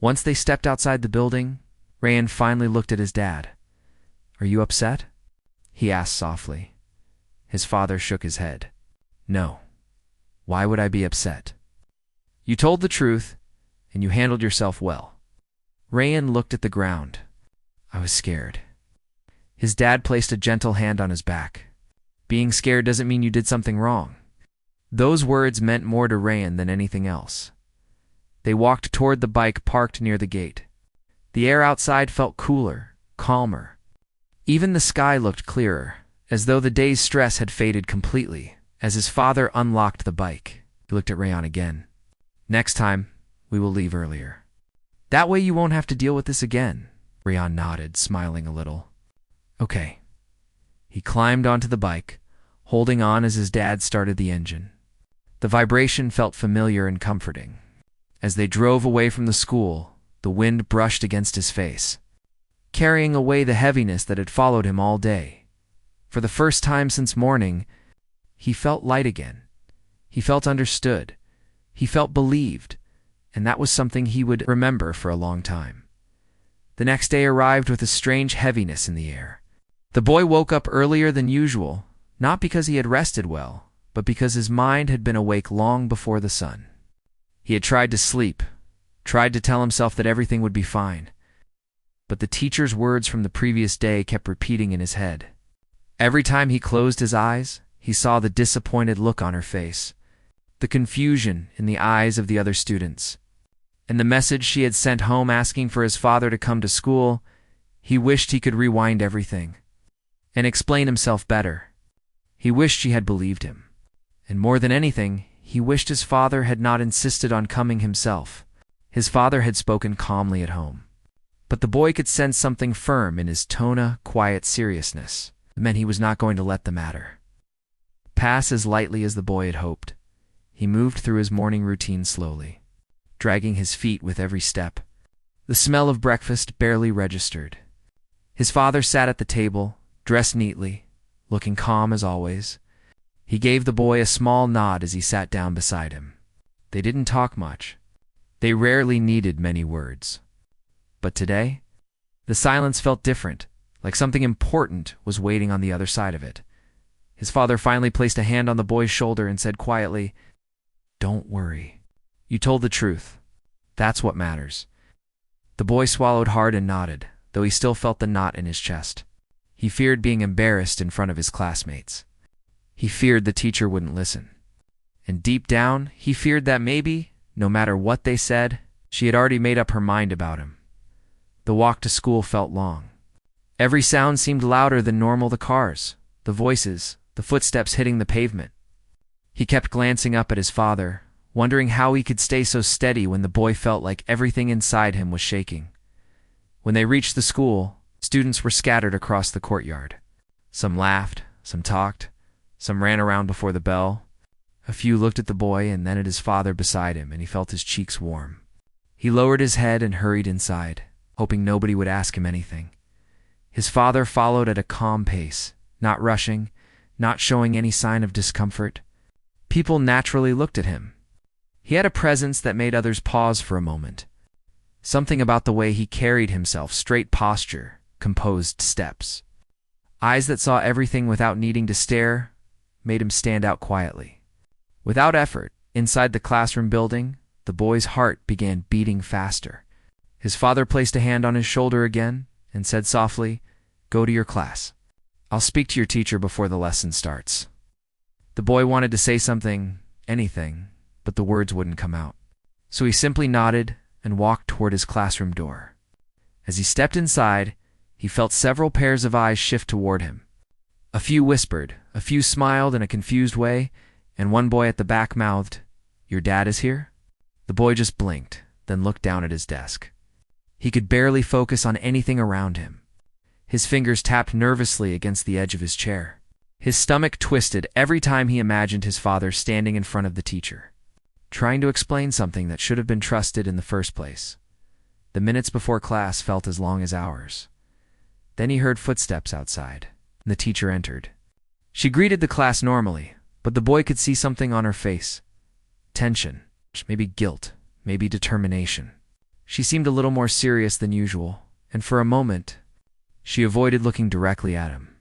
Once they stepped outside the building, Rayan finally looked at his dad. "Are you upset?" he asked softly. His father shook his head. "No. Why would I be upset? You told the truth, and you handled yourself well." Rayan looked at the ground. "I was scared." His dad placed a gentle hand on his back. "Being scared doesn't mean you did something wrong." Those words meant more to Rayan than anything else. They walked toward the bike parked near the gate. The air outside felt cooler, calmer. Even the sky looked clearer, as though the day's stress had faded completely. As his father unlocked the bike, he looked at Rayan again. "Next time, we will leave earlier. That way you won't have to deal with this again." Rayan nodded, smiling a little. "Okay." He climbed onto the bike, holding on as his dad started the engine. The vibration felt familiar and comforting. As they drove away from the school, the wind brushed against his face, carrying away the heaviness that had followed him all day. For the first time since morning, he felt light again. He felt understood. He felt believed, and that was something he would remember for a long time. The next day arrived with a strange heaviness in the air. The boy woke up earlier than usual, not because he had rested well, but because his mind had been awake long before the sun. He had tried to sleep, tried to tell himself that everything would be fine, but the teacher's words from the previous day kept repeating in his head. Every time he closed his eyes, he saw the disappointed look on her face, the confusion in the eyes of the other students, and the message she had sent home asking for his father to come to school. He wished he could rewind everything and explain himself better. He wished she had believed him. And more than anything, he wished his father had not insisted on coming himself. His father had spoken calmly at home, but the boy could sense something firm in his tone, quiet seriousness. It meant he was not going to let the matter pass as lightly as the boy had hoped. He moved through his morning routine slowly, dragging his feet with every step. The smell of breakfast barely registered. His father sat at the table, dressed neatly, looking calm as always. He gave the boy a small nod as he sat down beside him. They didn't talk much. They rarely needed many words. But today, the silence felt different, like something important was waiting on the other side of it. His father finally placed a hand on the boy's shoulder and said quietly, "Don't worry. You told the truth. That's what matters." The boy swallowed hard and nodded, though he still felt the knot in his chest. He feared being embarrassed in front of his classmates. He feared the teacher wouldn't listen. And deep down, he feared that maybe, no matter what they said, she had already made up her mind about him. The walk to school felt long. Every sound seemed louder than normal: the cars, the voices, the footsteps hitting the pavement. He kept glancing up at his father, wondering how he could stay so steady when the boy felt like everything inside him was shaking. When they reached the school, students were scattered across the courtyard. Some laughed, some talked, some ran around before the bell. A few looked at the boy and then at his father beside him, and he felt his cheeks warm. He lowered his head and hurried inside, hoping nobody would ask him anything. His father followed at a calm pace, not rushing, not showing any sign of discomfort. People naturally looked at him. He had a presence that made others pause for a moment. Something about the way he carried himself: straight posture, composed steps, eyes that saw everything without needing to stare, made him stand out quietly. Without effort, inside the classroom building, the boy's heart began beating faster. His father placed a hand on his shoulder again and said softly, "Go to your class. I'll speak to your teacher before the lesson starts." The boy wanted to say something, anything, but the words wouldn't come out. So he simply nodded and walked toward his classroom door. As he stepped inside, he felt several pairs of eyes shift toward him. A few whispered, a few smiled in a confused way, and one boy at the back mouthed, "Your dad is here?" The boy just blinked, then looked down at his desk. He could barely focus on anything around him. His fingers tapped nervously against the edge of his chair. His stomach twisted every time he imagined his father standing in front of the teacher, trying to explain something that should have been trusted in the first place. The minutes before class felt as long as hours. Then he heard footsteps outside, and the teacher entered. She greeted the class normally, but the boy could see something on her face. Tension, maybe guilt, maybe determination. She seemed a little more serious than usual, and for a moment, she avoided looking directly at him.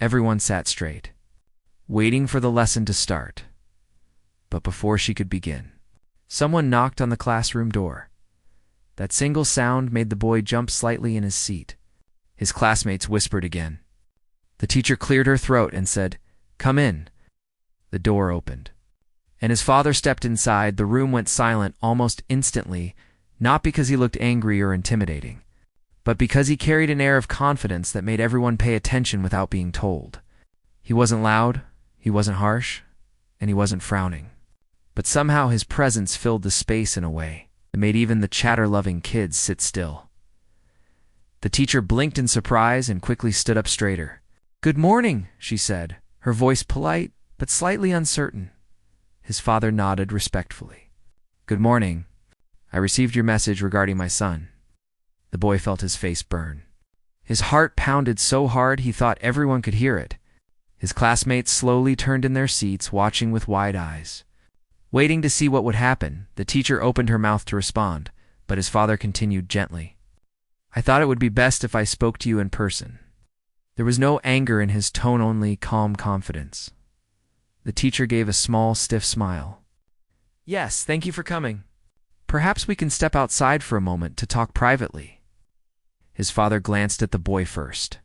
Everyone sat straight, waiting for the lesson to start. But before she could begin, someone knocked on the classroom door. That single sound made the boy jump slightly in his seat. His classmates whispered again. The teacher cleared her throat and said, "Come in." The door opened, and his father stepped inside. The room went silent almost instantly, not because he looked angry or intimidating, but because he carried an air of confidence that made everyone pay attention without being told. He wasn't loud, he wasn't harsh, and he wasn't frowning. But somehow his presence filled the space in a way that made even the chatter-loving kids sit still. The teacher blinked in surprise and quickly stood up straighter. "Good morning," she said, her voice polite but slightly uncertain. His father nodded respectfully. "Good morning. I received your message regarding my son." The boy felt his face burn. His heart pounded so hard he thought everyone could hear it. His classmates slowly turned in their seats, watching with wide eyes. Waiting to see what would happen, the teacher opened her mouth to respond, but his father continued gently. "I thought it would be best if I spoke to you in person." There was no anger in his tone, only calm confidence. The teacher gave a small, stiff smile. "Yes, thank you for coming. Perhaps we can step outside for a moment to talk privately." His father glanced at the boy first.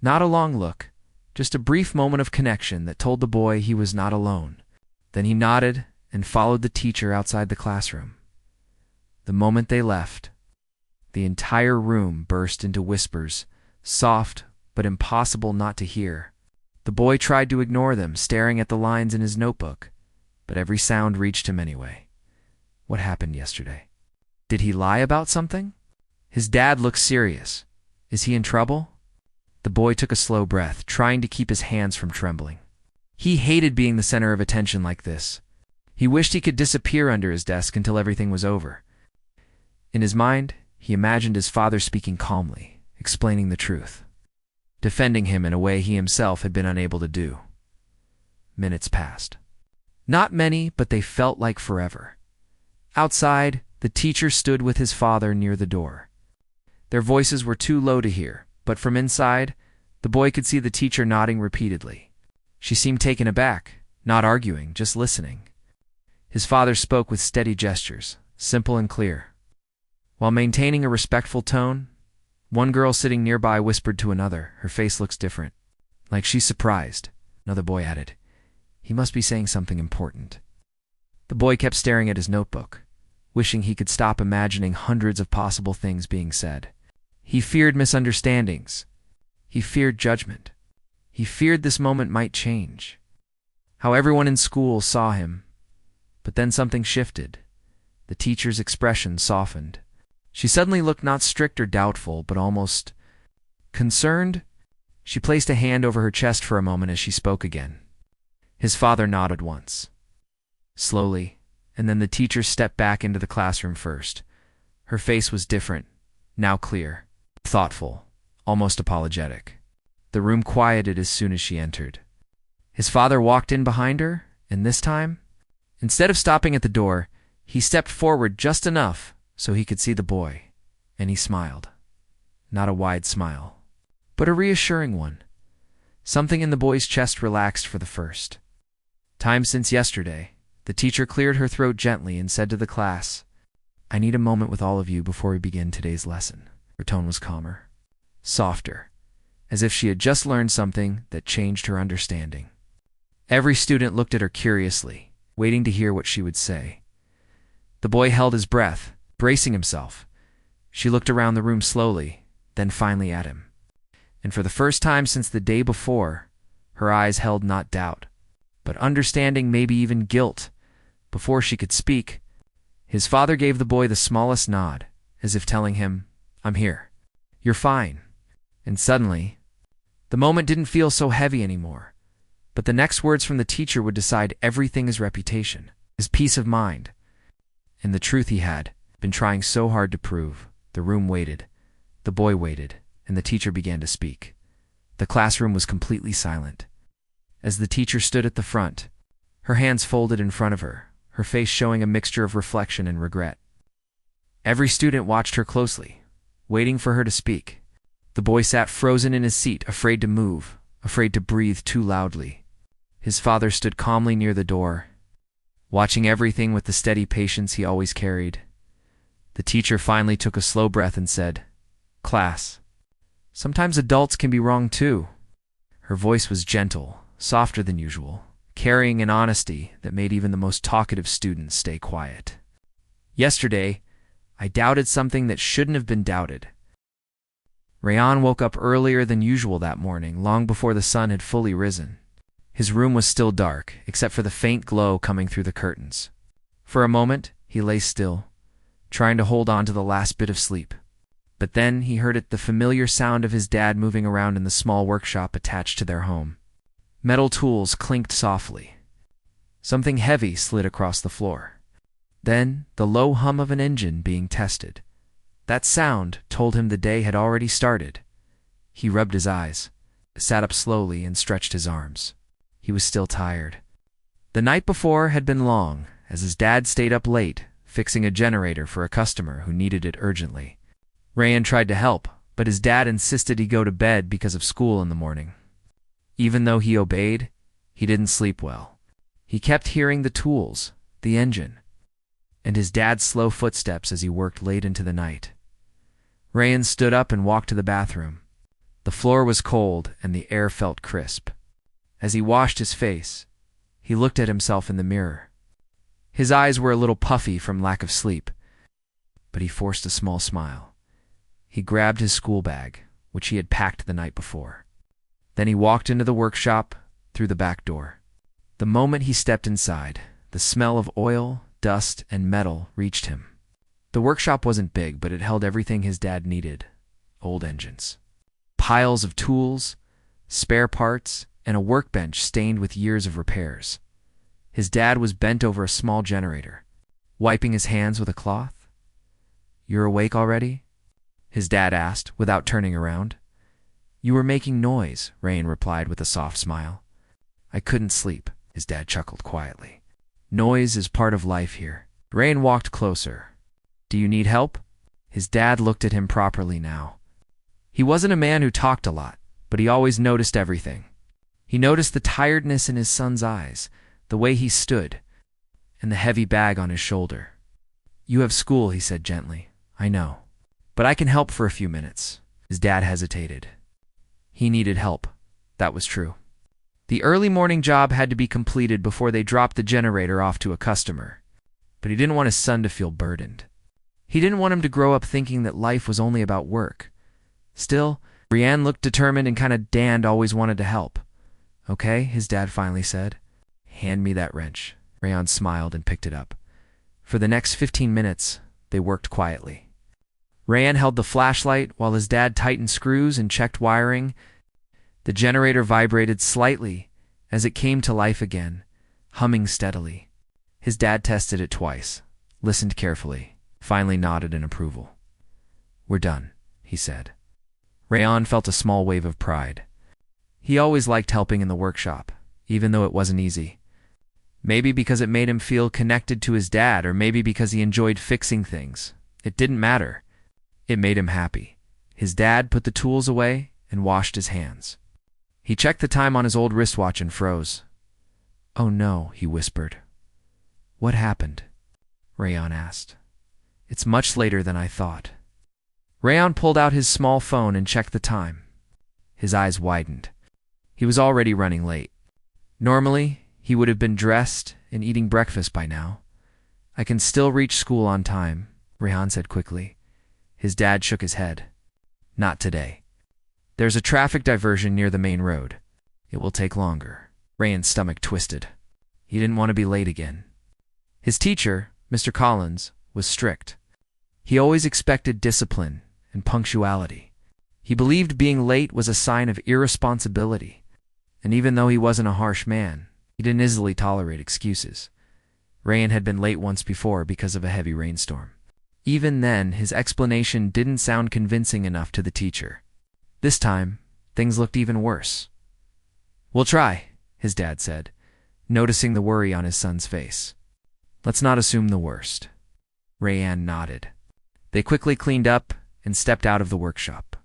Not a long look, just a brief moment of connection that told the boy he was not alone. Then he nodded and followed the teacher outside the classroom. The moment they left, the entire room burst into whispers, soft but impossible not to hear. The boy tried to ignore them, staring at the lines in his notebook, but every sound reached him anyway. What happened yesterday? Did he lie about something? His dad looked serious. Is he in trouble? The boy took a slow breath, trying to keep his hands from trembling. He hated being the center of attention like this. He wished he could disappear under his desk until everything was over. In his mind, he imagined his father speaking calmly, explaining the truth, defending him in a way he himself had been unable to do. Minutes passed. Not many, but they felt like forever. Outside, the teacher stood with his father near the door. Their voices were too low to hear, but from inside, the boy could see the teacher nodding repeatedly. She seemed taken aback, not arguing, just listening. His father spoke with steady gestures, simple and clear. While maintaining a respectful tone, one girl sitting nearby whispered to another, "Her face looks different." "Like she's surprised," another boy added. "He must be saying something important." The boy kept staring at his notebook, wishing he could stop imagining hundreds of possible things being said. He feared misunderstandings. He feared judgment. He feared this moment might change. How everyone in school saw him. But then something shifted. The teacher's expression softened. She suddenly looked not strict or doubtful, but almost concerned. She placed a hand over her chest for a moment as she spoke again. His father nodded once, slowly, and then the teacher stepped back into the classroom first. Her face was different, now clear, thoughtful, almost apologetic. The room quieted as soon as she entered. His father walked in behind her, and this time, instead of stopping at the door, he stepped forward just enough so he could see the boy, and he smiled. Not a wide smile, but a reassuring one. Something in the boy's chest relaxed for the first time since yesterday. The teacher cleared her throat gently and said to the class, "I need a moment with all of you before we begin today's lesson." Her tone was calmer, softer, as if she had just learned something that changed her understanding. Every student looked at her curiously, waiting to hear what she would say. The boy held his breath, bracing himself. She looked around the room slowly, then finally at him. And for the first time since the day before, her eyes held not doubt, but understanding, maybe even guilt. Before she could speak, his father gave the boy the smallest nod, as if telling him, "I'm here. You're fine." And suddenly, the moment didn't feel so heavy anymore. But the next words from the teacher would decide everything: his reputation, his peace of mind, and the truth he had been trying so hard to prove. The room waited, the boy waited, and the teacher began to speak. The classroom was completely silent. As the teacher stood at the front, her hands folded in front of her, her face showing a mixture of reflection and regret. Every student watched her closely, waiting for her to speak. The boy sat frozen in his seat, afraid to move, afraid to breathe too loudly. His father stood calmly near the door, watching everything with the steady patience he always carried. The teacher finally took a slow breath and said, "Class, sometimes adults can be wrong too." Her voice was gentle, softer than usual, carrying an honesty that made even the most talkative students stay quiet. "Yesterday, I doubted something that shouldn't have been doubted." Rayan woke up earlier than usual that morning, long before the sun had fully risen. His room was still dark, except for the faint glow coming through the curtains. For a moment, he lay still, trying to hold on to the last bit of sleep. But then he heard the familiar sound of his dad moving around in the small workshop attached to their home. Metal tools clinked softly. Something heavy slid across the floor. Then the low hum of an engine being tested. That sound told him the day had already started. He rubbed his eyes, sat up slowly, and stretched his arms. He was still tired. The night before had been long, as his dad stayed up late, fixing a generator for a customer who needed it urgently. Rayan tried to help, but his dad insisted he go to bed because of school in the morning. Even though he obeyed, he didn't sleep well. He kept hearing the tools, the engine, and his dad's slow footsteps as he worked late into the night. Rayan stood up and walked to the bathroom. The floor was cold and the air felt crisp. As he washed his face, he looked at himself in the mirror. His eyes were a little puffy from lack of sleep, but he forced a small smile. He grabbed his school bag, which he had packed the night before. Then he walked into the workshop through the back door. The moment he stepped inside, the smell of oil, dust, and metal reached him. The workshop wasn't big, but it held everything his dad needed. Old engines, piles of tools, spare parts, and a workbench stained with years of repairs. His dad was bent over a small generator, wiping his hands with a cloth. "You're awake already?" his dad asked, without turning around. "You were making noise," Rayan replied with a soft smile. "I couldn't sleep," his dad chuckled quietly. "Noise is part of life here." Rayan walked closer. "Do you need help?" His dad looked at him properly now. He wasn't a man who talked a lot, but he always noticed everything. He noticed the tiredness in his son's eyes, the way he stood, and the heavy bag on his shoulder. "You have school," he said gently. "I know. But I can help for a few minutes." His dad hesitated. He needed help. That was true. The early morning job had to be completed before they dropped the generator off to a customer. But he didn't want his son to feel burdened. He didn't want him to grow up thinking that life was only about work. Still, Rayan looked determined and kind of Dan always wanted to help. "Okay," his dad finally said. "Hand me that wrench." Rayan smiled and picked it up. For the next 15 minutes, they worked quietly. Rayan held the flashlight while his dad tightened screws and checked wiring. The generator vibrated slightly as it came to life again, humming steadily. His dad tested it twice, listened carefully, finally nodded in approval. "We're done," he said. Rayan felt a small wave of pride. He always liked helping in the workshop, even though it wasn't easy. Maybe because it made him feel connected to his dad, or maybe because he enjoyed fixing things. It didn't matter. It made him happy. His dad put the tools away and washed his hands. He checked the time on his old wristwatch and froze. "Oh no," he whispered. "What happened?" Rayan asked. "It's much later than I thought." Rayan pulled out his small phone and checked the time. His eyes widened. He was already running late. Normally, he would have been dressed and eating breakfast by now. "I can still reach school on time," Rayan said quickly. His dad shook his head. "Not today. There's a traffic diversion near the main road. It will take longer." Rayan's stomach twisted. He didn't want to be late again. His teacher, Mr. Collins, was strict. He always expected discipline and punctuality. He believed being late was a sign of irresponsibility. And even though he wasn't a harsh man, he didn't easily tolerate excuses. Rayan had been late once before because of a heavy rainstorm. Even then, his explanation didn't sound convincing enough to the teacher. This time, things looked even worse. "We'll try," his dad said, noticing the worry on his son's face. "Let's not assume the worst." Rayan nodded. They quickly cleaned up and stepped out of the workshop.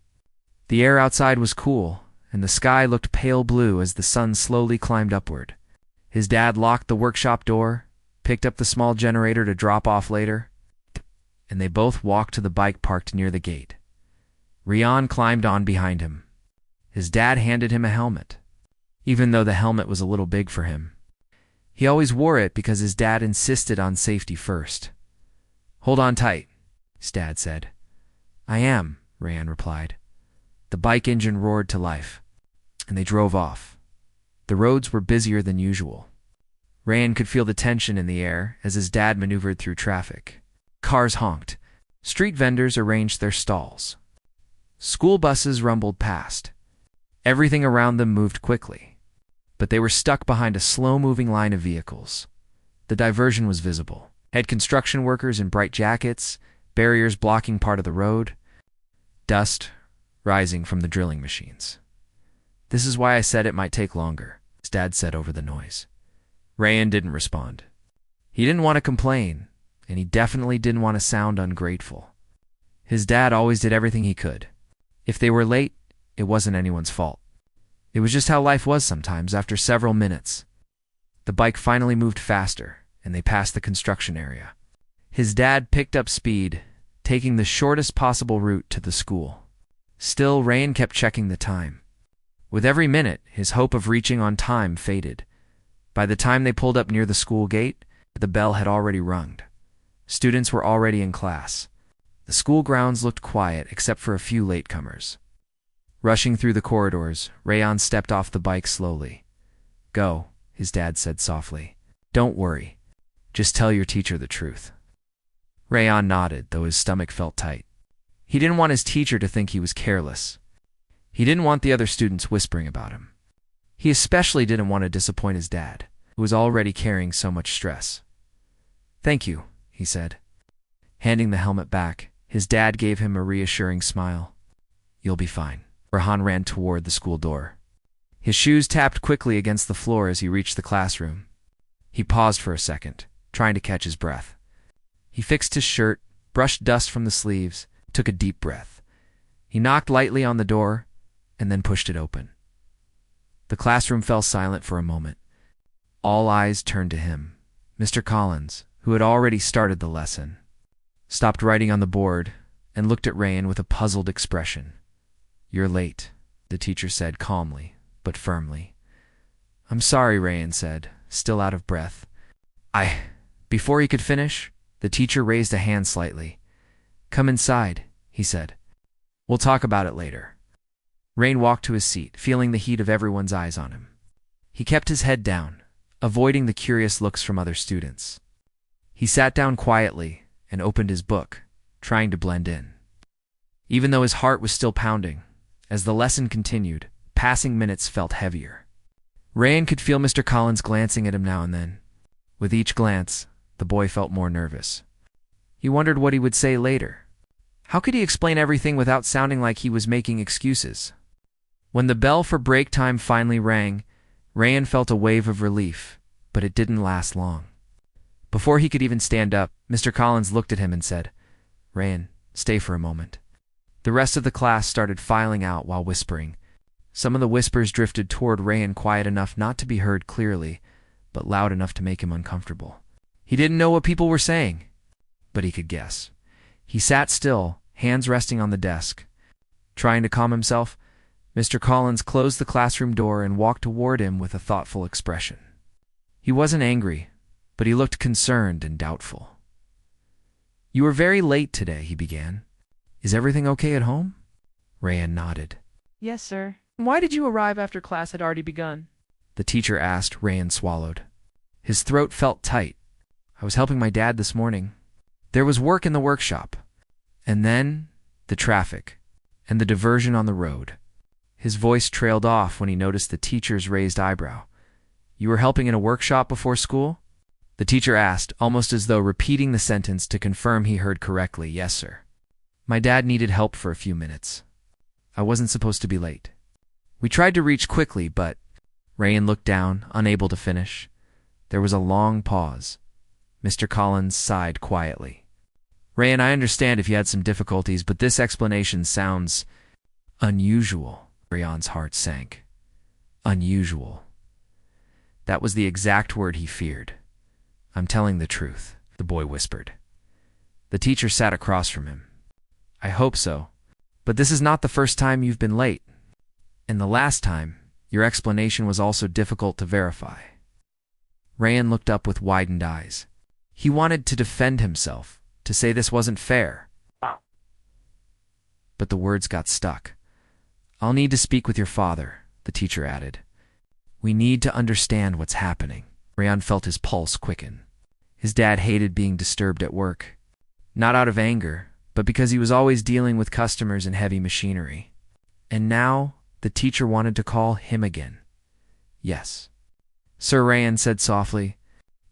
The air outside was cool, and the sky looked pale blue as the sun slowly climbed upward. His dad locked the workshop door, picked up the small generator to drop off later, and they both walked to the bike parked near the gate. Rian climbed on behind him. His dad handed him a helmet, even though the helmet was a little big for him. He always wore it because his dad insisted on safety first. "Hold on tight," his dad said. "I am," Rian replied. The bike engine roared to life, and they drove off. The roads were busier than usual. Rian could feel the tension in the air as his dad maneuvered through traffic. Cars honked. Street vendors arranged their stalls. School buses rumbled past. Everything around them moved quickly, but they were stuck behind a slow-moving line of vehicles. The diversion was visible. Had construction workers in bright jackets, barriers blocking part of the road, dust rising from the drilling machines. "This is why I said it might take longer," his dad said over the noise. Rian didn't respond. He didn't want to complain, and he definitely didn't want to sound ungrateful. His dad always did everything he could. If they were late, it wasn't anyone's fault. It was just how life was sometimes. After several minutes, the bike finally moved faster, and they passed the construction area. His dad picked up speed, taking the shortest possible route to the school. Still, Rian kept checking the time. With every minute, his hope of reaching on time faded. By the time they pulled up near the school gate, the bell had already rung. Students were already in class. The school grounds looked quiet except for a few latecomers. Rushing through the corridors, Rian stepped off the bike slowly. "Go," his dad said softly. "Don't worry. Just tell your teacher the truth." Rian nodded, though his stomach felt tight. He didn't want his teacher to think he was careless. He didn't want the other students whispering about him. He especially didn't want to disappoint his dad, who was already carrying so much stress. "Thank you," he said. Handing the helmet back, his dad gave him a reassuring smile. "You'll be fine." Rian ran toward the school door. His shoes tapped quickly against the floor as he reached the classroom. He paused for a second, trying to catch his breath. He fixed his shirt, brushed dust from the sleeves, took a deep breath. He knocked lightly on the door, and then pushed it open. The classroom fell silent for a moment. All eyes turned to him. Mr. Collins, who had already started the lesson, stopped writing on the board and looked at Rian with a puzzled expression. "You're late," the teacher said calmly, but firmly. "I'm sorry," Rian said, still out of breath. Before he could finish, the teacher raised a hand slightly. "Come inside," he said. "We'll talk about it later." Rian walked to his seat, feeling the heat of everyone's eyes on him. He kept his head down, avoiding the curious looks from other students. He sat down quietly and opened his book, trying to blend in. Even though his heart was still pounding, as the lesson continued, passing minutes felt heavier. Rian could feel Mr. Collins glancing at him now and then. With each glance, the boy felt more nervous. He wondered what he would say later. How could he explain everything without sounding like he was making excuses? When the bell for break time finally rang, Rian felt a wave of relief, but it didn't last long. Before he could even stand up, Mr. Collins looked at him and said, "Rian, stay for a moment." The rest of the class started filing out while whispering. Some of the whispers drifted toward Rian quiet enough not to be heard clearly, but loud enough to make him uncomfortable. He didn't know what people were saying, but he could guess. He sat still, hands resting on the desk. Trying to calm himself, Mr. Collins closed the classroom door and walked toward him with a thoughtful expression. He wasn't angry, but he looked concerned and doubtful. "You were very late today," he began. "Is everything okay at home?" Rian nodded. "Yes, sir." "Why did you arrive after class had already begun?" the teacher asked. Rian swallowed. His throat felt tight. "I was helping my dad this morning. There was work in the workshop. And then the traffic and the diversion on the road." His voice trailed off when he noticed the teacher's raised eyebrow. "You were helping in a workshop before school?" the teacher asked, almost as though repeating the sentence to confirm he heard correctly. "Yes, sir. My dad needed help for a few minutes. I wasn't supposed to be late. We tried to reach quickly, but—" Rian looked down, unable to finish. There was a long pause. Mr. Collins sighed quietly. Rayan, I understand if you had some difficulties, but this explanation sounds unusual. Rayan's heart sank. Unusual. That was the exact word he feared. I'm telling the truth, the boy whispered. The teacher sat across from him. I hope so. But this is not the first time you've been late. And the last time, your explanation was also difficult to verify. Rayan looked up with widened eyes. He wanted to defend himself, to say this wasn't fair. But the words got stuck. I'll need to speak with your father, the teacher added. We need to understand what's happening. Rayan felt his pulse quicken. His dad hated being disturbed at work. Not out of anger, but because he was always dealing with customers and heavy machinery. And now, the teacher wanted to call him again. Yes. Sir, Rayan said softly,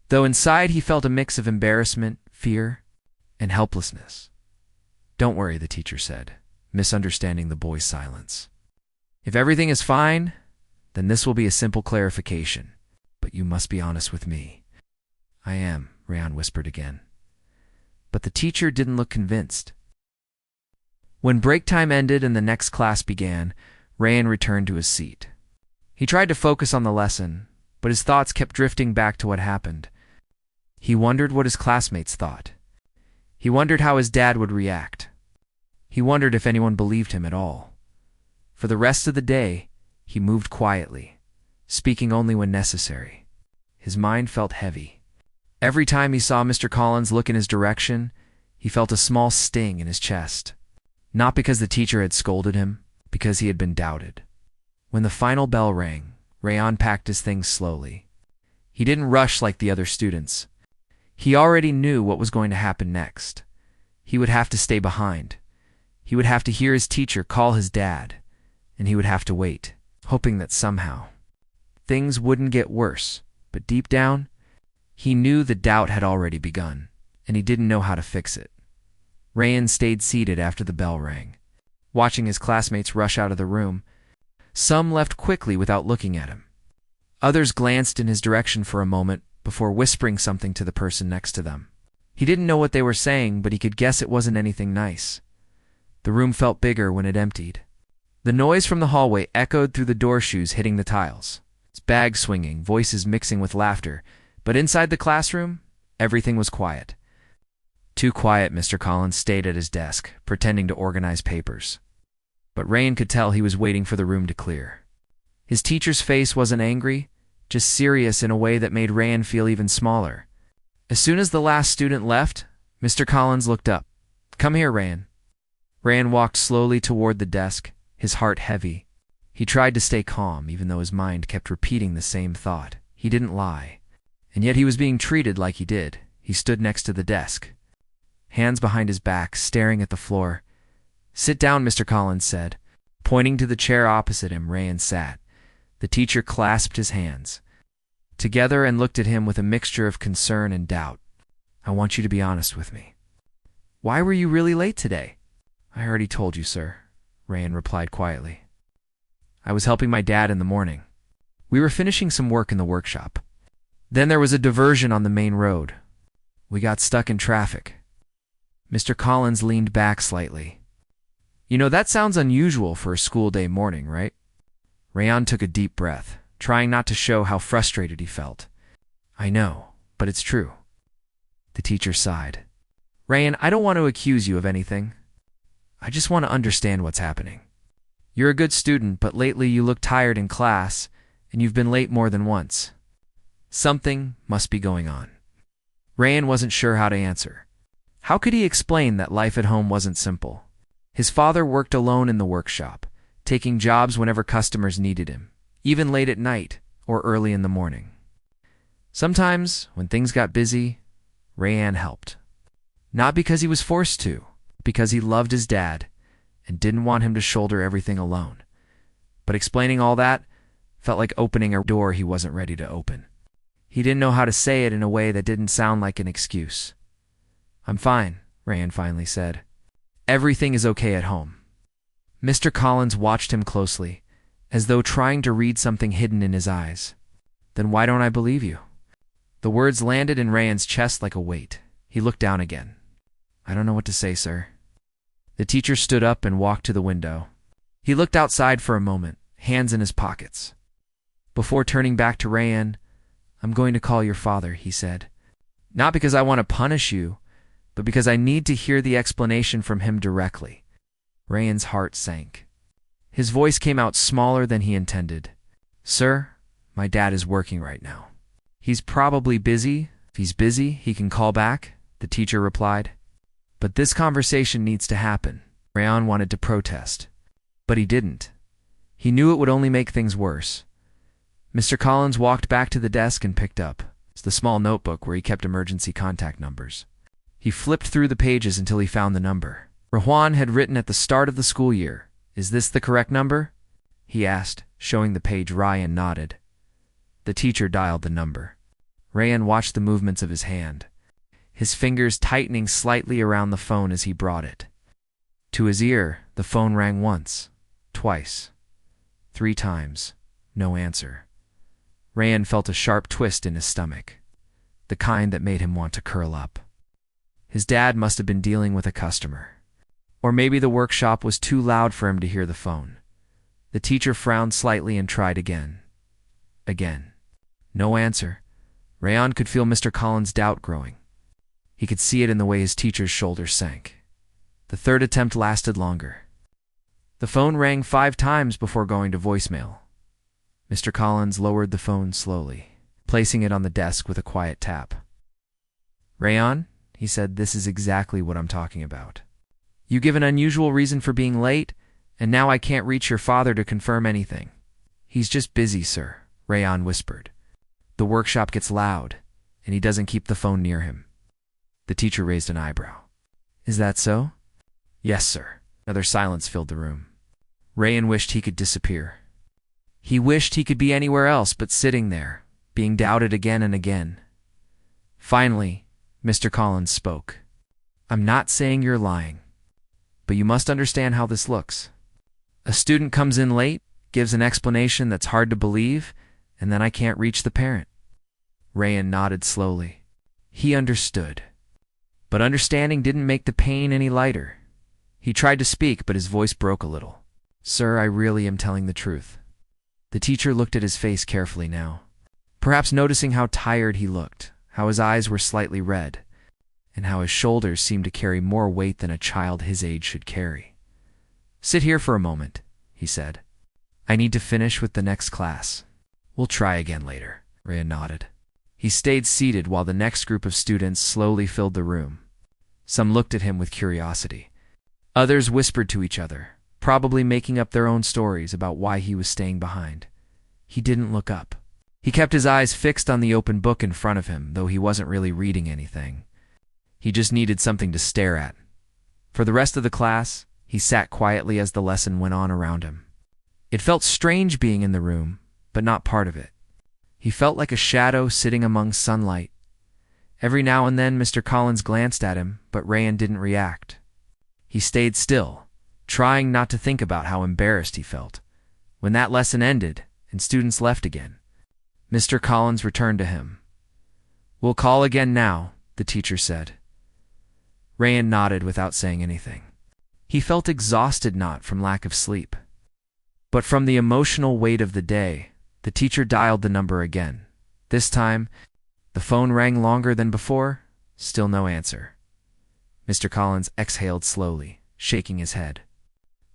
though inside he felt a mix of embarrassment, fear, and helplessness. Don't worry, the teacher said, misunderstanding the boy's silence. If everything is fine, then this will be a simple clarification. But you must be honest with me. I am, Rayan whispered again. But the teacher didn't look convinced. When break time ended and the next class began, Rayan returned to his seat. He tried to focus on the lesson, but his thoughts kept drifting back to what happened. He wondered what his classmates thought. He wondered how his dad would react. He wondered if anyone believed him at all. For the rest of the day, he moved quietly, speaking only when necessary. His mind felt heavy. Every time he saw Mr. Collins look in his direction, he felt a small sting in his chest. Not because the teacher had scolded him, because he had been doubted. When the final bell rang, Rayan packed his things slowly. He didn't rush like the other students. He already knew what was going to happen next. He would have to stay behind. He would have to hear his teacher call his dad, and he would have to wait, hoping that somehow things wouldn't get worse. But deep down, he knew the doubt had already begun, and he didn't know how to fix it. Rayan stayed seated after the bell rang, watching his classmates rush out of the room. Some left quickly without looking at him. Others glanced in his direction for a moment before whispering something to the person next to them. He didn't know what they were saying, but he could guess it wasn't anything nice. The room felt bigger when it emptied. The noise from the hallway echoed through the door shoes hitting the tiles. Bags swinging, voices mixing with laughter. But inside the classroom, everything was quiet. Too quiet, Mr. Collins stayed at his desk, pretending to organize papers. But Rayan could tell he was waiting for the room to clear. His teacher's face wasn't angry, just serious in a way that made Rayan feel even smaller. As soon as the last student left, Mr. Collins looked up. Come here, Rayan. Rayan walked slowly toward the desk, his heart heavy. He tried to stay calm, even though his mind kept repeating the same thought. He didn't lie. And yet he was being treated like he did. He stood next to the desk, hands behind his back, staring at the floor. Sit down, Mr. Collins said. Pointing to the chair opposite him, Rayan sat. The teacher clasped his hands together and looked at him with a mixture of concern and doubt. I want you to be honest with me. Why were you really late today? I already told you, sir, Rayan replied quietly. I was helping my dad in the morning. We were finishing some work in the workshop. Then there was a diversion on the main road. We got stuck in traffic. Mr. Collins leaned back slightly. You know, that sounds unusual for a school day morning, right? Rayan took a deep breath, trying not to show how frustrated he felt. I know, but it's true. The teacher sighed. Rayan, I don't want to accuse you of anything. I just want to understand what's happening. You're a good student, but lately you look tired in class, and you've been late more than once. Something must be going on. Rayan wasn't sure how to answer. How could he explain that life at home wasn't simple? His father worked alone in the workshop, taking jobs whenever customers needed him, even late at night or early in the morning. Sometimes, when things got busy, Rayan helped. Not because he was forced to, because he loved his dad and didn't want him to shoulder everything alone. But explaining all that felt like opening a door he wasn't ready to open. He didn't know how to say it in a way that didn't sound like an excuse. I'm fine, Rayan finally said. Everything is okay at home. Mr. Collins watched him closely, as though trying to read something hidden in his eyes. Then why don't I believe you? The words landed in Rayan's chest like a weight. He looked down again. I don't know what to say, sir. The teacher stood up and walked to the window. He looked outside for a moment, hands in his pockets. Before turning back to Rayan, I'm going to call your father, he said. Not because I want to punish you, but because I need to hear the explanation from him directly. Rayan's heart sank. His voice came out smaller than he intended. Sir, my dad is working right now. He's probably busy. If he's busy, he can call back, the teacher replied. But this conversation needs to happen. Rayan wanted to protest, but he didn't. He knew it would only make things worse. Mr. Collins walked back to the desk and picked up the small notebook where he kept emergency contact numbers. He flipped through the pages until he found the number. Rajan had written at the start of the school year. Is this the correct number? He asked, showing the page. Rayan nodded. The teacher dialed the number. Rayan watched the movements of his hand, his fingers tightening slightly around the phone as he brought it. To his ear, the phone rang once, twice, 3 times. No answer. Rayan felt a sharp twist in his stomach, the kind that made him want to curl up. His dad must have been dealing with a customer. Or maybe the workshop was too loud for him to hear the phone. The teacher frowned slightly and tried again. Again. No answer. Rayan could feel Mr. Collins' doubt growing. He could see it in the way his teacher's shoulders sank. The third attempt lasted longer. The phone rang 5 times before going to voicemail. Mr. Collins lowered the phone slowly, placing it on the desk with a quiet tap. Rayan, he said, this is exactly what I'm talking about. You give an unusual reason for being late, and now I can't reach your father to confirm anything. He's just busy, sir, Rayan whispered. The workshop gets loud, and he doesn't keep the phone near him. The teacher raised an eyebrow. Is that so? Yes, sir. Another silence filled the room. Rayan wished he could disappear. He wished he could be anywhere else but sitting there, being doubted again and again. Finally, Mr. Collins spoke. I'm not saying you're lying, but you must understand how this looks. A student comes in late, gives an explanation that's hard to believe, and then I can't reach the parent. Rayan nodded slowly. He understood. But understanding didn't make the pain any lighter. He tried to speak, but his voice broke a little. Sir, I really am telling the truth. The teacher looked at his face carefully now, perhaps noticing how tired he looked, how his eyes were slightly red, and how his shoulders seemed to carry more weight than a child his age should carry. Sit here for a moment, he said. I need to finish with the next class. We'll try again later, Rayan nodded. He stayed seated while the next group of students slowly filled the room. Some looked at him with curiosity. Others whispered to each other, probably making up their own stories about why he was staying behind. He didn't look up. He kept his eyes fixed on the open book in front of him, though he wasn't really reading anything. He just needed something to stare at. For the rest of the class, he sat quietly as the lesson went on around him. It felt strange being in the room, but not part of it. He felt like a shadow sitting among sunlight. Every now and then Mr. Collins glanced at him, but Rayan didn't react. He stayed still, trying not to think about how embarrassed he felt. When that lesson ended and students left again, Mr. Collins returned to him. We'll call again now, the teacher said. Rayan nodded without saying anything. He felt exhausted, not from lack of sleep, but from the emotional weight of the day. The teacher dialed the number again. This time, the phone rang longer than before. Still no answer. Mr. Collins exhaled slowly, shaking his head.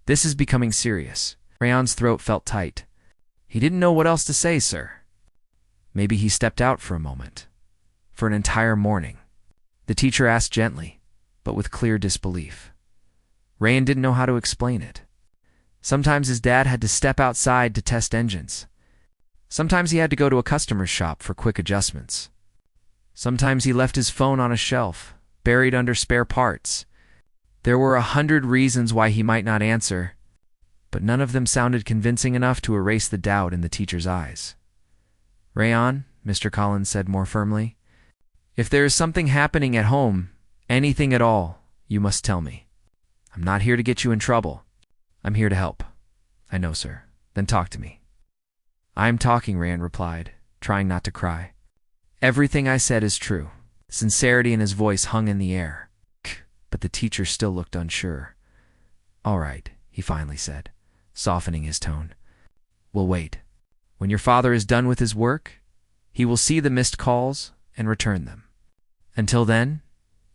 This is becoming serious. Rayan's throat felt tight. He didn't know what else to say, sir. Maybe he stepped out for a moment. For an entire morning. The teacher asked gently, but with clear disbelief. Rayan didn't know how to explain it. Sometimes his dad had to step outside to test engines. Sometimes he had to go to a customer's shop for quick adjustments. Sometimes he left his phone on a shelf, buried under spare parts. There were 100 reasons why he might not answer, but none of them sounded convincing enough to erase the doubt in the teacher's eyes. Rayan, Mr. Collins said more firmly, if there is something happening at home, anything at all, you must tell me. I'm not here to get you in trouble. I'm here to help. I know, sir. Then talk to me. I'm talking, Rayan replied, trying not to cry. Everything I said is true. Sincerity in his voice hung in the air. but the teacher still looked unsure. "All right," he finally said, softening his tone. "We'll wait. When your father is done with his work, he will see the missed calls and return them. Until then,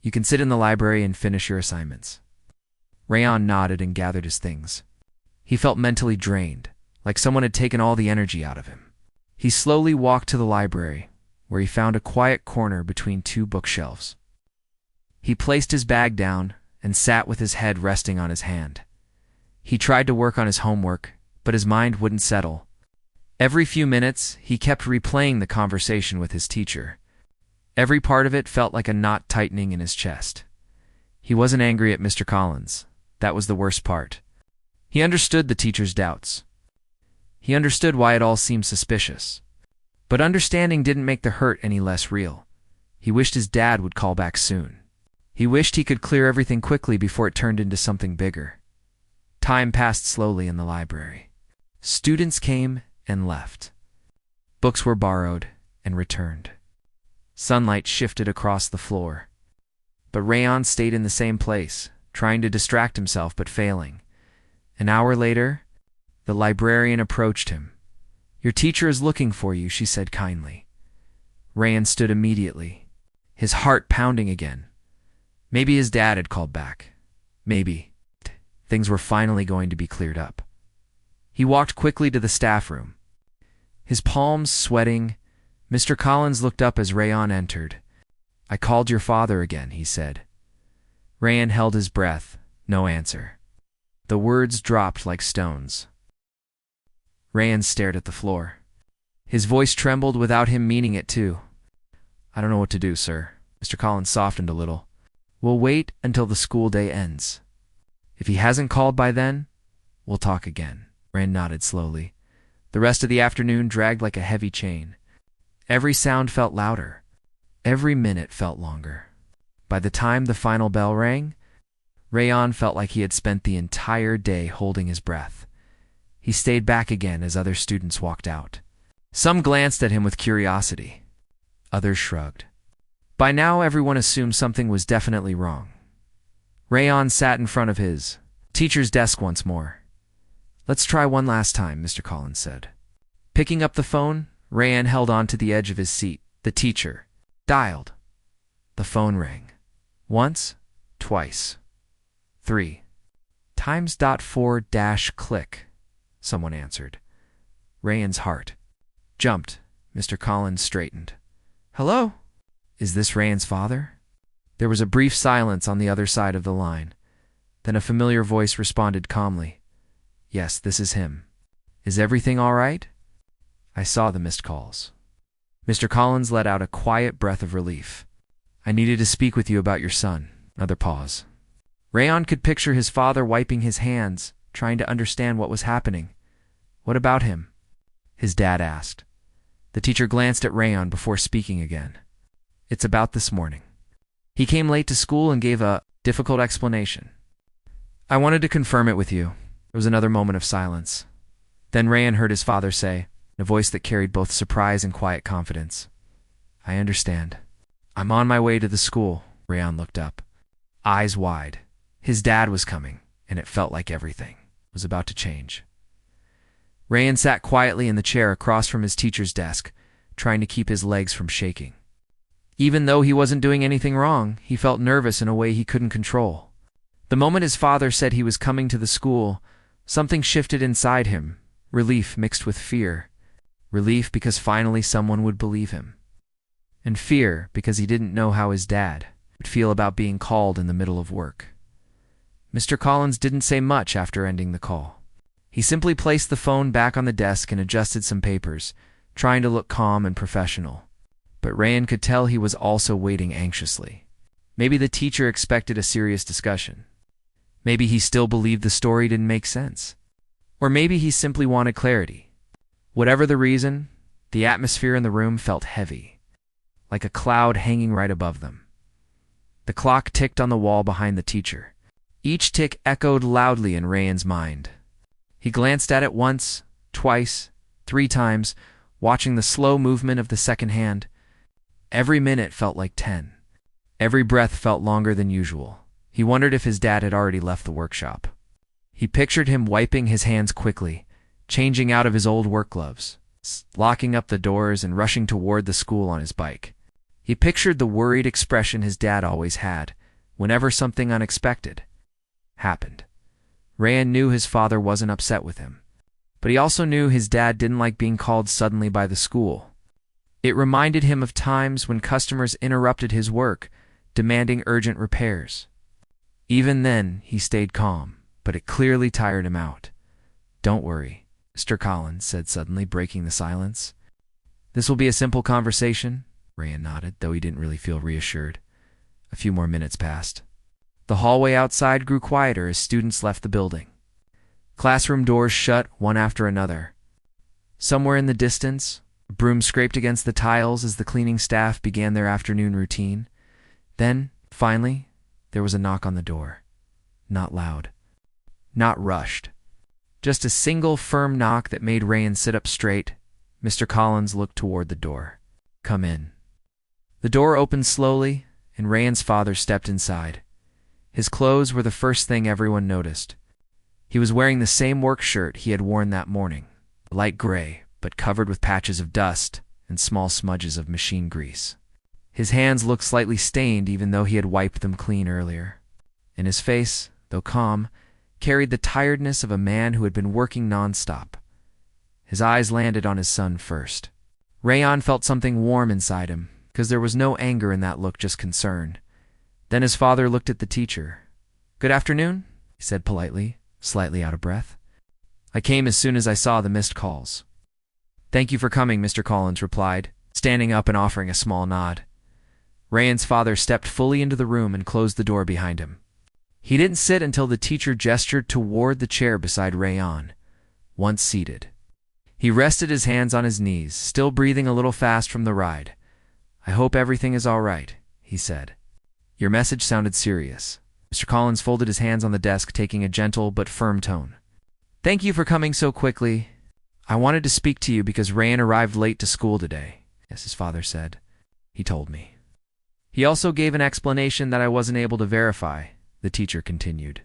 you can sit in the library and finish your assignments." Rayon nodded and gathered his things. He felt mentally drained, like someone had taken all the energy out of him. He slowly walked to the library, where he found a quiet corner between two bookshelves. He placed his bag down and sat with his head resting on his hand. He tried to work on his homework, but his mind wouldn't settle. Every few minutes, he kept replaying the conversation with his teacher. Every part of it felt like a knot tightening in his chest. He wasn't angry at Mr. Collins. That was the worst part. He understood the teacher's doubts. He understood why it all seemed suspicious. But understanding didn't make the hurt any less real. He wished his dad would call back soon. He wished he could clear everything quickly before it turned into something bigger. Time passed slowly in the library. Students came and left. Books were borrowed and returned. Sunlight shifted across the floor. But Rayon stayed in the same place, trying to distract himself but failing. An hour later, the librarian approached him. "Your teacher is looking for you," she said kindly. Rayon stood immediately, his heart pounding again. Maybe his dad had called back. Maybe things were finally going to be cleared up. He walked quickly to the staff room. His palms sweating, Mr. Collins looked up as Rayon entered. "I called your father again," he said. Rayon held his breath, no answer. The words dropped like stones. Rayon stared at the floor. His voice trembled without him meaning it to. "I don't know what to do, sir." Mr. Collins softened a little. "We'll wait until the school day ends. If he hasn't called by then, we'll talk again." Rayon nodded slowly. The rest of the afternoon dragged like a heavy chain. Every sound felt louder. Every minute felt longer. By the time the final bell rang, Rayon felt like he had spent the entire day holding his breath. He stayed back again as other students walked out. Some glanced at him with curiosity. Others shrugged. By now, everyone assumed something was definitely wrong. Rayon sat in front of his teacher's desk once more. "Let's try one last time," Mr. Collins said. Picking up the phone, Rayon held on to the edge of his seat. The teacher dialed. The phone rang. Once, twice, 3 times. 4-click. Someone answered. Rayon's heart jumped. Mr. Collins straightened. "Hello? Is this Rayon's father?" There was a brief silence on the other side of the line. Then a familiar voice responded calmly. "Yes, this is him. Is everything all right?" "I saw the missed calls." Mr. Collins let out a quiet breath of relief. "I needed to speak with you about your son." Another pause. Rayon could picture his father wiping his hands, trying to understand what was happening. "What about him?" his dad asked. The teacher glanced at Rayon before speaking again. "It's about this morning. He came late to school and gave a difficult explanation. I wanted to confirm it with you." There was another moment of silence. Then Rayon heard his father say, in a voice that carried both surprise and quiet confidence, "I understand. I'm on my way to the school." Rayon looked up, eyes wide. His dad was coming, and it felt like everything was about to change. Rayon sat quietly in the chair across from his teacher's desk, trying to keep his legs from shaking. Even though he wasn't doing anything wrong, he felt nervous in a way he couldn't control. The moment his father said he was coming to the school, something shifted inside him, relief mixed with fear. Relief because finally someone would believe him. And fear because he didn't know how his dad would feel about being called in the middle of work. Mr. Collins didn't say much after ending the call. He simply placed the phone back on the desk and adjusted some papers, trying to look calm and professional. But Rayon could tell he was also waiting anxiously. Maybe the teacher expected a serious discussion. Maybe he still believed the story didn't make sense. Or maybe he simply wanted clarity. Whatever the reason, the atmosphere in the room felt heavy, like a cloud hanging right above them. The clock ticked on the wall behind the teacher. Each tick echoed loudly in Rayon's mind. He glanced at it once, twice, 3 times, watching the slow movement of the second hand. Every minute felt like 10. Every breath felt longer than usual. He wondered if his dad had already left the workshop. He pictured him wiping his hands quickly, changing out of his old work gloves, locking up the doors and rushing toward the school on his bike. He pictured the worried expression his dad always had whenever something unexpected happened. Rayan knew his father wasn't upset with him, but he also knew his dad didn't like being called suddenly by the school. It reminded him of times when customers interrupted his work, demanding urgent repairs. Even then, he stayed calm, but it clearly tired him out. "Don't worry," Mr. Collins said suddenly, breaking the silence. "This will be a simple conversation." Rayan nodded, though he didn't really feel reassured. A few more minutes passed. The hallway outside grew quieter as students left the building. Classroom doors shut one after another. Somewhere in the distance, a broom scraped against the tiles as the cleaning staff began their afternoon routine. Then, finally, there was a knock on the door. Not loud. Not rushed. Just a single firm knock that made Rayan sit up straight. Mr. Collins looked toward the door. "Come in." The door opened slowly, and Rayan's father stepped inside. His clothes were the first thing everyone noticed. He was wearing the same work shirt he had worn that morning, light gray, but covered with patches of dust and small smudges of machine grease. His hands looked slightly stained even though he had wiped them clean earlier. And his face, though calm, carried the tiredness of a man who had been working nonstop. His eyes landed on his son first. Rayan felt something warm inside him, because there was no anger in that look, just concern. Then his father looked at the teacher. "Good afternoon," he said politely, slightly out of breath. "I came as soon as I saw the missed calls." "Thank you for coming," Mr. Collins replied, standing up and offering a small nod. Rayan's father stepped fully into the room and closed the door behind him. He didn't sit until the teacher gestured toward the chair beside Rayan, once seated. He rested his hands on his knees, still breathing a little fast from the ride. "I hope everything is all right," he said. "Your message sounded serious." Mr. Collins folded his hands on the desk, taking a gentle but firm tone. "Thank you for coming so quickly. I wanted to speak to you because Rayan arrived late to school today," as his father said. "He told me." "He also gave an explanation that I wasn't able to verify," the teacher continued.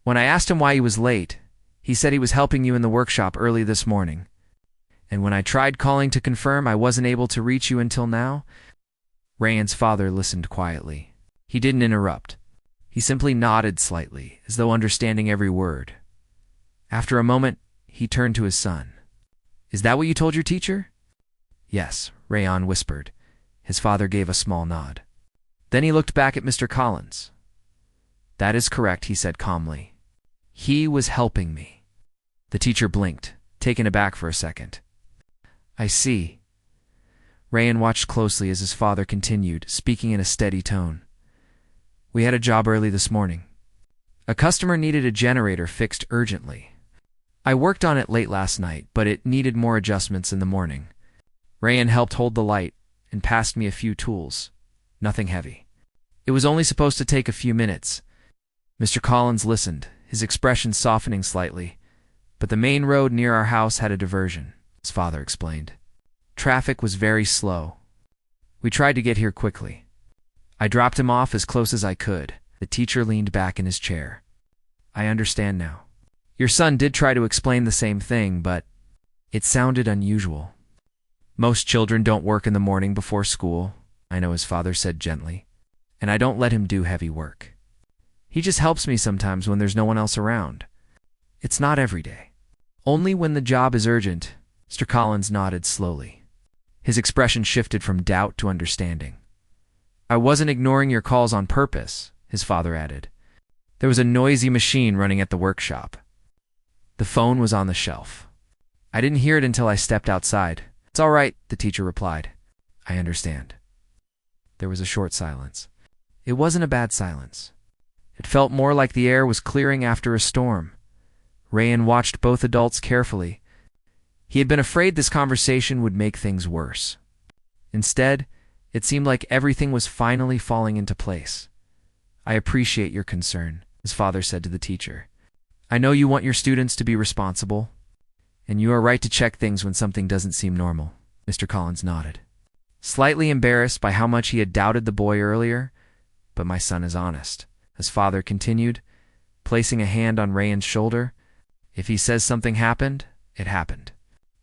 "When I asked him why he was late, he said he was helping you in the workshop early this morning. And when I tried calling to confirm I wasn't able to reach you until now." Rayan's father listened quietly. He didn't interrupt. He simply nodded slightly, as though understanding every word. After a moment, he turned to his son. "Is that what you told your teacher?" "Yes," Rayan whispered. His father gave a small nod. Then he looked back at Mr. Collins. "That is correct," he said calmly. "He was helping me." The teacher blinked, taken aback for a second. "I see." Rayan watched closely as his father continued, speaking in a steady tone. "We had a job early this morning. A customer needed a generator fixed urgently. I worked on it late last night, but it needed more adjustments in the morning. Rayan helped hold the light and passed me a few tools. Nothing heavy. It was only supposed to take a few minutes." Mr. Collins listened, his expression softening slightly. "But the main road near our house had a diversion," his father explained. "Traffic was very slow. We tried to get here quickly. I dropped him off as close as I could." The teacher leaned back in his chair. "I understand now. Your son did try to explain the same thing, but it sounded unusual. Most children don't work in the morning before school, I know," his father said gently. "And I don't let him do heavy work. He just helps me sometimes when there's no one else around. It's not every day. Only when the job is urgent." Mr. Collins nodded slowly. His expression shifted from doubt to understanding. "I wasn't ignoring your calls on purpose," his father added. "There was a noisy machine running at the workshop. The phone was on the shelf. I didn't hear it until I stepped outside." "It's all right," the teacher replied. "I understand." There was a short silence. It wasn't a bad silence. It felt more like the air was clearing after a storm. Rayan watched both adults carefully. He had been afraid this conversation would make things worse. Instead, it seemed like everything was finally falling into place. "I appreciate your concern," his father said to the teacher. "I know you want your students to be responsible, and you are right to check things when something doesn't seem normal." Mr. Collins nodded, slightly embarrassed by how much he had doubted the boy earlier. "But my son is honest," his father continued, placing a hand on Rayan's shoulder. If he says something happened, it happened.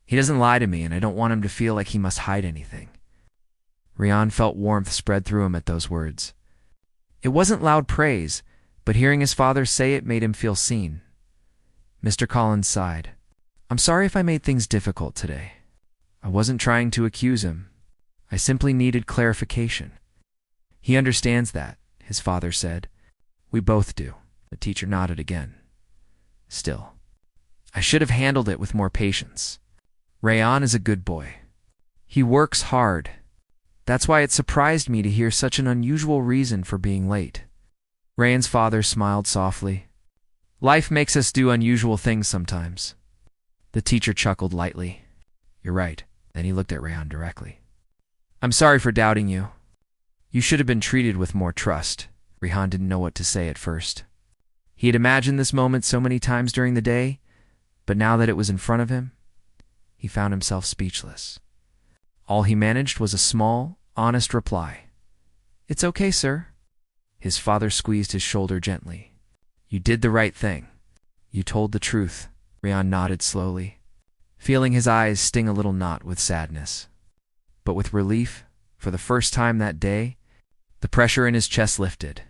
He doesn't lie to me, and I don't want him to feel like he must hide anything. Rayan felt warmth spread through him at those words. It wasn't loud praise, but hearing his father say it made him feel seen. Mr. Collins sighed. I'm sorry if I made things difficult today. I wasn't trying to accuse him. I simply needed clarification. He understands that, his father said. We both do. The teacher nodded again. Still, I should have handled it with more patience. Rayan is a good boy. He works hard. That's why it surprised me to hear such an unusual reason for being late. Rayan's father smiled softly. Life makes us do unusual things sometimes. The teacher chuckled lightly. You're right. Then he looked at Rayan directly. I'm sorry for doubting you. You should have been treated with more trust. Rayan didn't know what to say at first. He had imagined this moment so many times during the day, but now that it was in front of him, he found himself speechless. All he managed was a small, honest reply. It's okay, sir. His father squeezed his shoulder gently. You did the right thing. You told the truth. Rayan nodded slowly, feeling his eyes sting a little knot with sadness. But with relief, for the first time that day, the pressure in his chest lifted.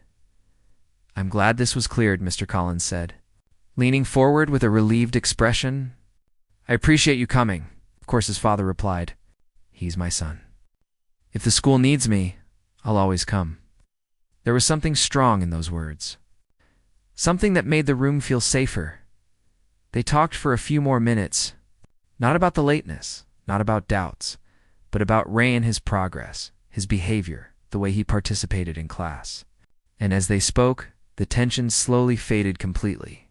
I'm glad this was cleared, Mr. Collins said, leaning forward with a relieved expression. I appreciate you coming. Of course, his father replied. He's my son. If the school needs me, I'll always come. There was something strong in those words. Something that made the room feel safer. They talked for a few more minutes, not about the lateness, not about doubts, but about Ray and his progress, his behavior, the way he participated in class. And as they spoke, the tension slowly faded completely.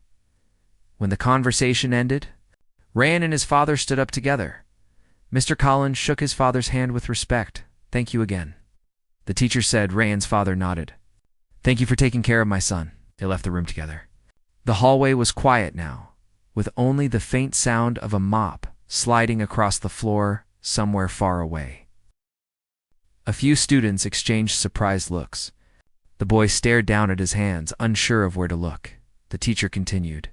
When the conversation ended, Rayan and his father stood up together. Mr. Collins shook his father's hand with respect. Thank you again. The teacher said. Rayan's father nodded. Thank you for taking care of my son. They left the room together. The hallway was quiet now, with only the faint sound of a mop sliding across the floor somewhere far away. A few students exchanged surprised looks. The boy stared down at his hands, unsure of where to look. The teacher continued.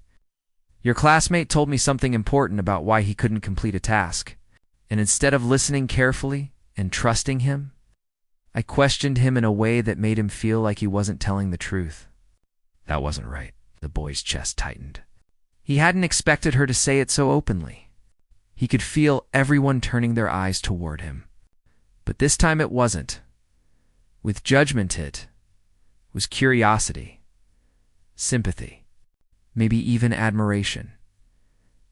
Your classmate told me something important about why he couldn't complete a task, and instead of listening carefully and trusting him, I questioned him in a way that made him feel like he wasn't telling the truth. That wasn't right. The boy's chest tightened. He hadn't expected her to say it so openly. He could feel everyone turning their eyes toward him. But this time it wasn't. With judgment it was curiosity, sympathy, maybe even admiration.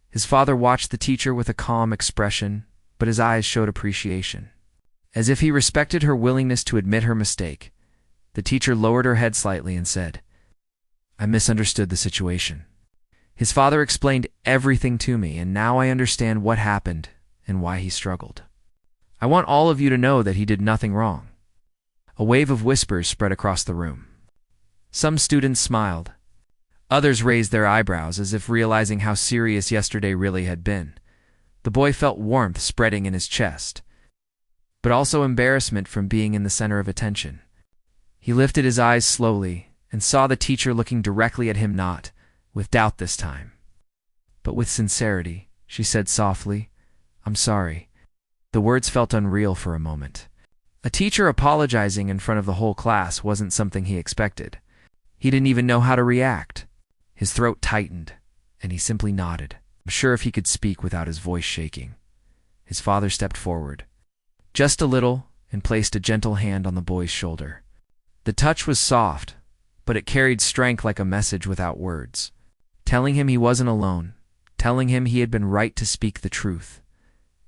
His father watched the teacher with a calm expression, but his eyes showed appreciation. As if he respected her willingness to admit her mistake, the teacher lowered her head slightly and said, I misunderstood the situation. His father explained everything to me, and now I understand what happened and why he struggled. I want all of you to know that he did nothing wrong. A wave of whispers spread across the room. Some students smiled. Others raised their eyebrows as if realizing how serious yesterday really had been. The boy felt warmth spreading in his chest, but also embarrassment from being in the center of attention. He lifted his eyes slowly and saw the teacher looking directly at him, not with doubt this time, but with sincerity. She said softly, I'm sorry. The words felt unreal for a moment. A teacher apologizing in front of the whole class wasn't something he expected. He didn't even know how to react. His throat tightened, and he simply nodded, unsure if he could speak without his voice shaking. His father stepped forward, just a little, and placed a gentle hand on the boy's shoulder. The touch was soft, but it carried strength like a message without words, telling him he wasn't alone, telling him he had been right to speak the truth.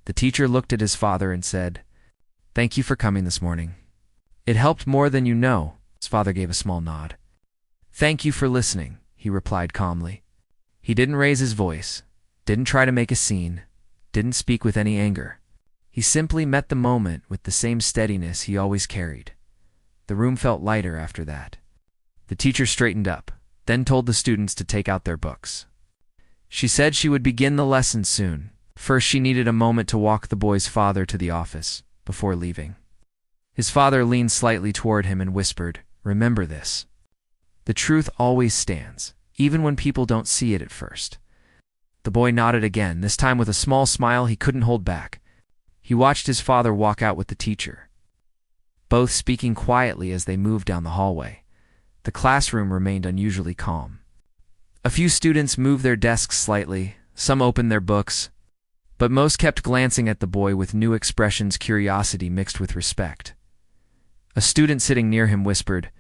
The teacher looked at his father and said, Thank you for coming this morning. It helped more than you know. His father gave a small nod. Thank you for listening, he replied calmly. He didn't raise his voice, didn't try to make a scene, didn't speak with any anger. He simply met the moment with the same steadiness he always carried. The room felt lighter after that. The teacher straightened up, then told the students to take out their books. She said she would begin the lesson soon. First, she needed a moment to walk the boy's father to the office before leaving. His father leaned slightly toward him and whispered, Remember this. The truth always stands, even when people don't see it at first. The boy nodded again, this time with a small smile he couldn't hold back. He watched his father walk out with the teacher, both speaking quietly as they moved down the hallway. The classroom remained unusually calm. A few students moved their desks slightly, some opened their books, but most kept glancing at the boy with new expressions, curiosity mixed with respect. A student sitting near him whispered,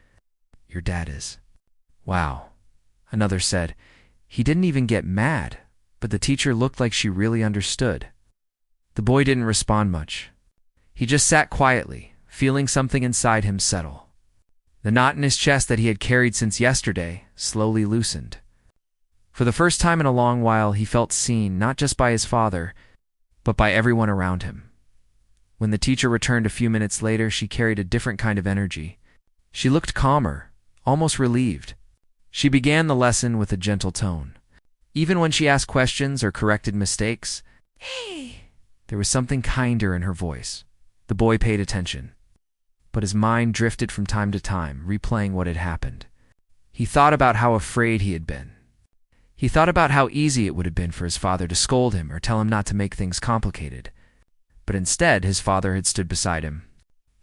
"Your dad is." "Wow." Another said, "He didn't even get mad," but the teacher looked like she really understood. The boy didn't respond much. He just sat quietly, feeling something inside him settle. The knot in his chest that he had carried since yesterday slowly loosened. For the first time in a long while, he felt seen, not just by his father, but by everyone around him. When the teacher returned a few minutes later, she carried a different kind of energy. She looked calmer, almost relieved. She began the lesson with a gentle tone. Even when she asked questions or corrected mistakes, there was something kinder in her voice. The boy paid attention, but his mind drifted from time to time, replaying what had happened. He thought about how afraid he had been. He thought about how easy it would have been for his father to scold him or tell him not to make things complicated. But instead, his father had stood beside him.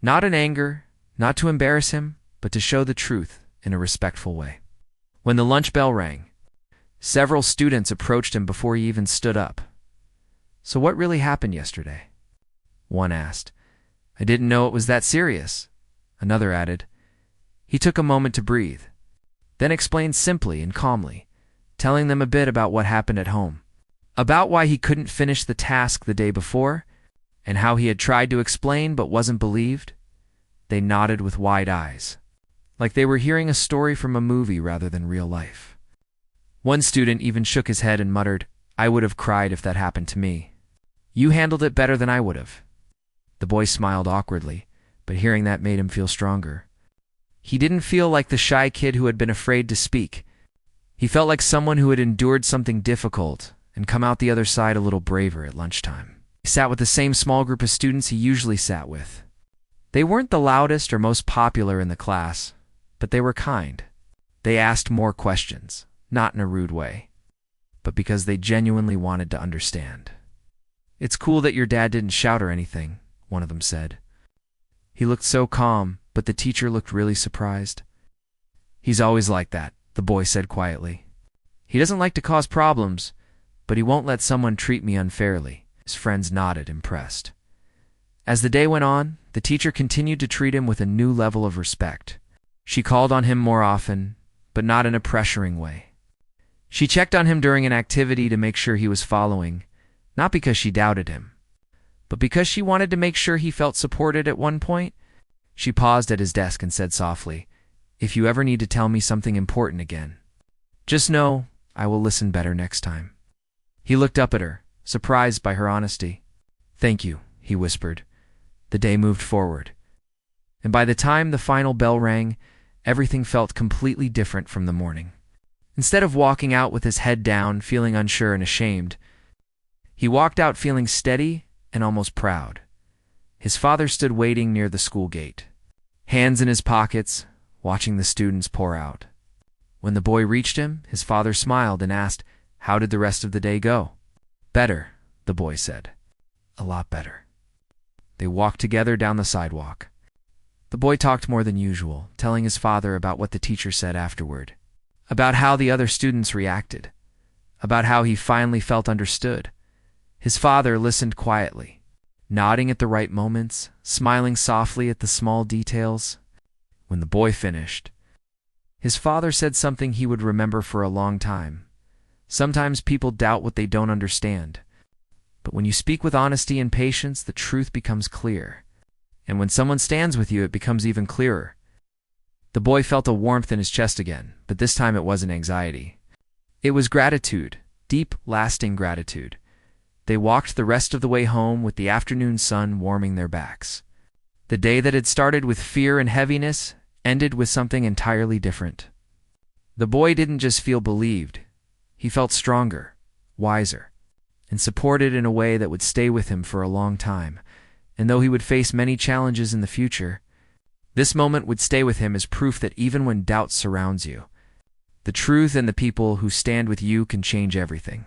Not in anger, not to embarrass him, but to show the truth in a respectful way. When the lunch bell rang, several students approached him before he even stood up. "So what really happened yesterday?" One asked. "I didn't know it was that serious." Another added. He took a moment to breathe, then explained simply and calmly, telling them a bit about what happened at home, about why he couldn't finish the task the day before, and how he had tried to explain but wasn't believed. They nodded with wide eyes, like they were hearing a story from a movie rather than real life. One student even shook his head and muttered, "I would have cried if that happened to me. You handled it better than I would have." The boy smiled awkwardly, but hearing that made him feel stronger. He didn't feel like the shy kid who had been afraid to speak. He felt like someone who had endured something difficult and come out the other side a little braver at lunchtime. He sat with the same small group of students he usually sat with. They weren't the loudest or most popular in the class, but they were kind. They asked more questions, not in a rude way, but because they genuinely wanted to understand. "It's cool that your dad didn't shout or anything," one of them said. He looked so calm, but the teacher looked really surprised. "He's always like that," the boy said quietly. "He doesn't like to cause problems, but he won't let someone treat me unfairly." His friends nodded, impressed. As the day went on, the teacher continued to treat him with a new level of respect. She called on him more often, but not in a pressuring way. She checked on him during an activity to make sure he was following, not because she doubted him, but because she wanted to make sure he felt supported. At one point, she paused at his desk and said softly, "If you ever need to tell me something important again, just know I will listen better next time." He looked up at her, surprised by her honesty. "Thank you," he whispered. The day moved forward, and by the time the final bell rang, everything felt completely different from the morning. Instead of walking out with his head down, feeling unsure and ashamed, he walked out feeling steady and almost proud. His father stood waiting near the school gate, hands in his pockets, watching the students pour out. When the boy reached him, his father smiled and asked, "How did the rest of the day go?" "Better," the boy said. "A lot better." They walked together down the sidewalk. The boy talked more than usual, telling his father about what the teacher said afterward, about how the other students reacted, about how he finally felt understood. His father listened quietly, nodding at the right moments, smiling softly at the small details. When the boy finished, his father said something he would remember for a long time. Sometimes people doubt what they don't understand, but when you speak with honesty and patience, the truth becomes clear. And when someone stands with you, it becomes even clearer. The boy felt a warmth in his chest again, but this time it wasn't anxiety. It was gratitude, deep, lasting gratitude. They walked the rest of the way home with the afternoon sun warming their backs. The day that had started with fear and heaviness ended with something entirely different. The boy didn't just feel believed. He felt stronger, wiser, and supported in a way that would stay with him for a long time. And though he would face many challenges in the future, this moment would stay with him as proof that even when doubt surrounds you, The truth and the people who stand with you can change everything.